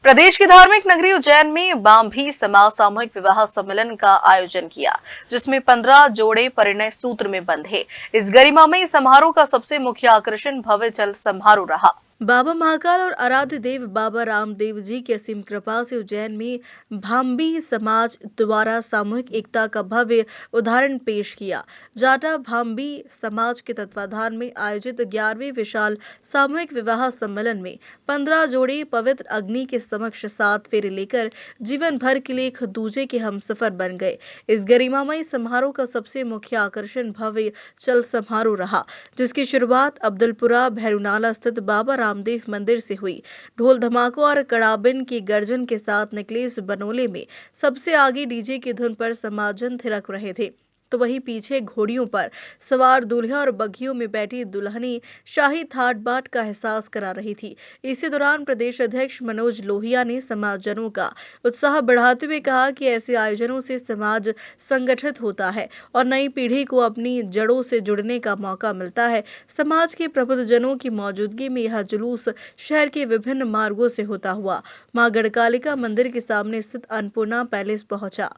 प्रदेश की धार्मिक नगरी उज्जैन में बाम्भी समाज सामूहिक विवाह सम्मेलन का आयोजन किया, जिसमें 15 जोड़े परिणय सूत्र में बंधे। इस गरिमामयी समारोह का सबसे मुख्य आकर्षण भव्य जल समारोह रहा। बाबा महाकाल और आराध्य देव बाबा रामदेव जी की असीम कृपा से उज्जैन में भाम्बी समाज द्वारा सामूहिक एकता का भव्य उदाहरण पेश किया। जाटा भाम्बी समाज के तत्वाधान में आयोजित 11वें विशाल सामूहिक विवाह सम्मेलन में 15 जोड़े पवित्र अग्नि के समक्ष 7 फेरे लेकर जीवन भर के लिए एक दूजे के हमसफर बन गए। इस गरिमामयी समारोह का सबसे मुख्य आकर्षण भव्य चल समारोह रहा, जिसकी शुरुआत अब्दुलपुरा भैरूनाला स्थित बाबा रामदेव मंदिर से हुई। ढोल धमाकों और कड़ाबिन की गर्जन के साथ निकलेश बनोले में सबसे आगे डीजे की धुन पर समाजजन थिरक रहे थे, तो वहीं पीछे घोड़ियों पर सवार दूल्हे और बग्घियों में बैठी दुल्हनी शाही ठाट बाट का एहसास करा रही थी। इसी दौरान प्रदेश अध्यक्ष मनोज लोहिया ने समाजजनों का उत्साह बढ़ाते हुए कहा कि ऐसे आयोजनों से समाज संगठित होता है और नई पीढ़ी को अपनी जड़ों से जुड़ने का मौका मिलता है। समाज के प्रबुद्धजनों की मौजूदगी में यह जुलूस शहर के विभिन्न मार्गों से होता हुआ मां गढ़कालिका मंदिर के सामने स्थित अन्नपूर्णा पैलेस पहुंचा।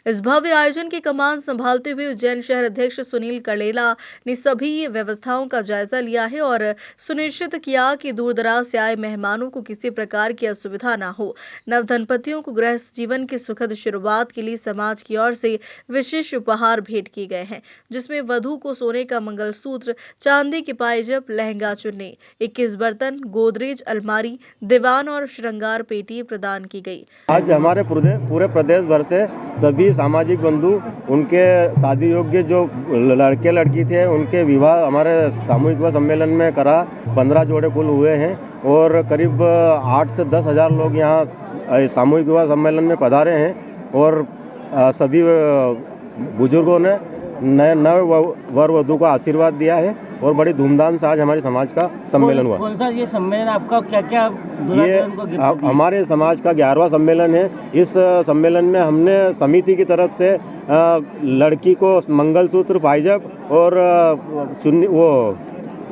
इस भव्य आयोजन की कमान संभालते हुए उज्जैन शहर अध्यक्ष सुनील कलेला ने सभी व्यवस्थाओं का जायजा लिया है और सुनिश्चित किया कि दूर दराज से आए मेहमानों को किसी प्रकार की असुविधा न हो। नवदंपतियों को गृहस्थ जीवन की सुखद शुरुआत के लिए समाज की ओर से विशेष उपहार भेंट किए गए हैं, जिसमें वधू को सोने का मंगलसूत्र, चांदी की पायजब, लहंगा चुन्नी, 21 बर्तन, गोदरेज, अलमारी, दीवान और श्रृंगार पेटी प्रदान की गई। आज हमारे पूरे प्रदेश भर से सभी सामाजिक बंधु, उनके शादी योग्य जो लड़के लड़की थे, उनके विवाह हमारे सामूहिक विवाह सम्मेलन में करा। 15 जोड़े कुल हुए हैं और करीब 8 से 10 हज़ार लोग यहाँ सामूहिक विवाह सम्मेलन में पधारे हैं और सभी बुजुर्गों ने नए वर वधू को आशीर्वाद दिया है और बड़ी धूमधाम से आज हमारे समाज का सम्मेलन हुआ। कौन सा ये सम्मेलन आपका, क्या क्या ये हमारे समाज का 11वां सम्मेलन है। इस सम्मेलन में हमने समिति की तरफ से लड़की को मंगलसूत्र, पायजब और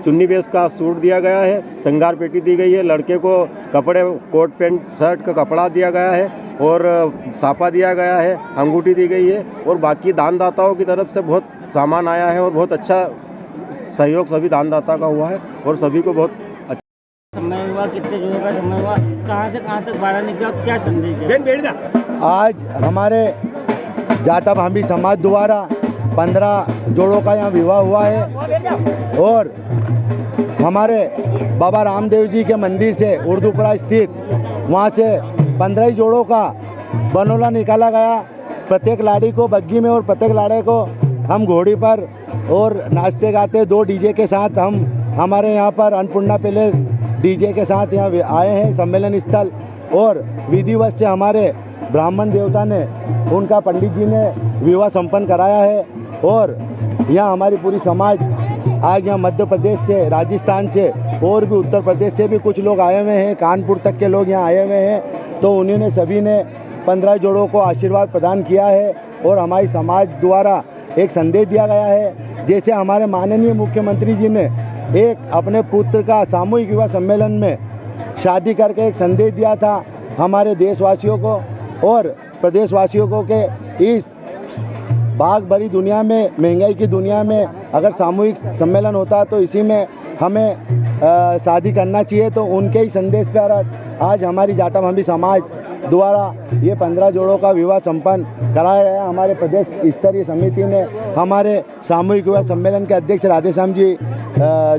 चुन्नी बेस का सूट दिया गया है, श्रृंगार पेटी दी गई है। लड़के को कपड़े, कोट पैंट शर्ट का कपड़ा दिया गया है और साफा दिया गया है, अंगूठी दी गई है और बाकी दानदाताओं की तरफ से बहुत सामान आया है और बहुत अच्छा सहयोग सभी दानदाता का हुआ है और सभी को बहुत अच्छा सम्मेलन हुआ। कितने जोड़ों का सम्मेलन हुआ, कहाँ से कहाँ तक बारह निकला, क्या संदेश है? आज हमारे जाटा भाम्बी समाज द्वारा 15 जोड़ों का यहाँ विवाह हुआ है और हमारे बाबा रामदेव जी के मंदिर से उर्दूपुरा स्थित वहाँ से 15 जोड़ों का बनोला निकाला गया। प्रत्येक लाड़ी को बग्घी में और प्रत्येक लाड़े को हम घोड़ी पर और नाचते गाते 2 डीजे के साथ हम हमारे यहाँ पर अन्नपूर्णा पैलेस डीजे के साथ यहाँ आए हैं सम्मेलन स्थल। और विधिवत से हमारे ब्राह्मण देवता ने, उनका पंडित जी ने विवाह संपन्न कराया है और यहाँ हमारी पूरी समाज आज यहाँ मध्य प्रदेश से, राजस्थान से और भी उत्तर प्रदेश से भी कुछ लोग आए हुए हैं, कानपुर तक के लोग यहाँ आए हुए हैं। तो उन्होंने सभी ने 15 जोड़ों को आशीर्वाद प्रदान किया है और हमारी समाज द्वारा एक संदेश दिया गया है। जैसे हमारे माननीय मुख्यमंत्री जी ने एक अपने पुत्र का सामूहिक विवाह सम्मेलन में शादी करके एक संदेश दिया था हमारे देशवासियों को और प्रदेशवासियों को कि इस भाग भरी दुनिया में, महंगाई की दुनिया में अगर सामूहिक सम्मेलन होता है तो इसी में हमें शादी करना चाहिए। तो उनके ही संदेश पर आज हमारी जाटा भांभी समाज द्वारा ये 15 जोड़ों का विवाह संपन्न कराया गया। हमारे प्रदेश स्तरीय समिति ने हमारे सामूहिक विवाह सम्मेलन के अध्यक्ष राधेश्याम जी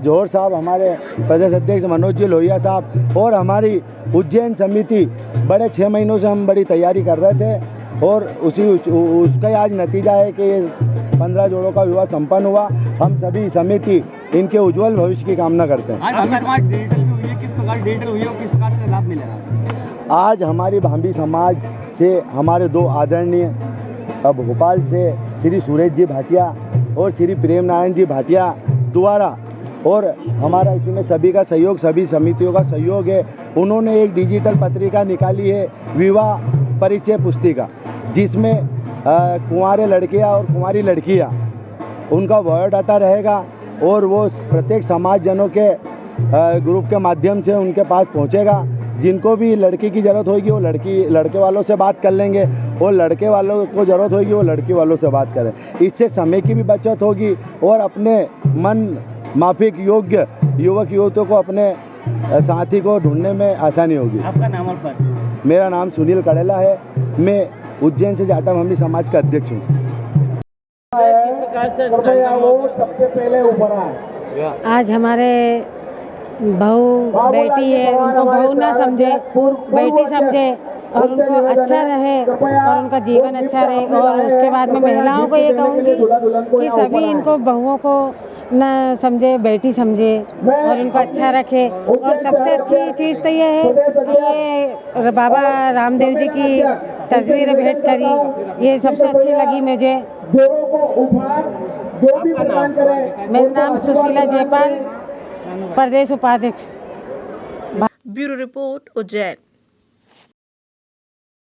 जौहर साहब, हमारे प्रदेश अध्यक्ष मनोज जी लोहिया साहब और हमारी उज्जैन समिति बड़े 6 महीनों से हम बड़ी तैयारी कर रहे थे और उसका आज नतीजा है कि ये 15 जोड़ों का विवाह संपन्न हुआ। हम सभी समिति इनके उज्जवल भविष्य की कामना करते हैं। आज समाज डिजिटल भी हुई है, किस प्रकार डिजिटल हुई है और किस प्रकार से लाभ मिलेगा? आज हमारी भांभी समाज से हमारे 2 आदरणीय भोपाल से श्री सुरेश जी भाटिया और श्री प्रेम नारायण जी भाटिया द्वारा और हमारा इसमें सभी का सहयोग, सभी समितियों का सहयोग है। उन्होंने एक डिजिटल पत्रिका निकाली है, विवाह परिचय पुस्तिका, जिसमें कुंवारे लड़कियां और कुंवारी लड़कियां उनका बायोडाटा रहेगा और वो प्रत्येक समाजजनों के ग्रुप के माध्यम से उनके पास पहुंचेगा। जिनको भी लड़की की ज़रूरत होगी वो लड़के वालों से बात कर लेंगे और लड़के वालों को ज़रूरत होगी वो लड़की वालों से बात करें। इससे समय की भी बचत होगी और अपने मन माफिक योग्य युवक युवतियों को अपने साथी को ढूंढने में आसानी होगी। आपका नाम और पद? मेरा नाम सुनील कड़ेला है, मैं उज्जैन से जाटा भांभी समाज का अध्यक्ष हूँ। सबसे पहले ऊपर आए। आज हमारे बहू बेटी है, उनको बहू ना समझे, बेटी समझे और उनको अच्छा रहे और उनका जीवन अच्छा रहे। और उसके बाद में महिलाओं को ये कहूँगी कि सभी इनको बहुओं को ना समझे, बेटी समझे और इनको अच्छा रखे। और सबसे अच्छी चीज़ तो ये है कि ये बाबा रामदेव जी की तस्वीरें भेंट करी, ये सबसे अच्छी लगी मुझे। मेरा नाम सुशीला जयपाल, प्रदेश उपाध्यक्ष। Bureau report Ujjain.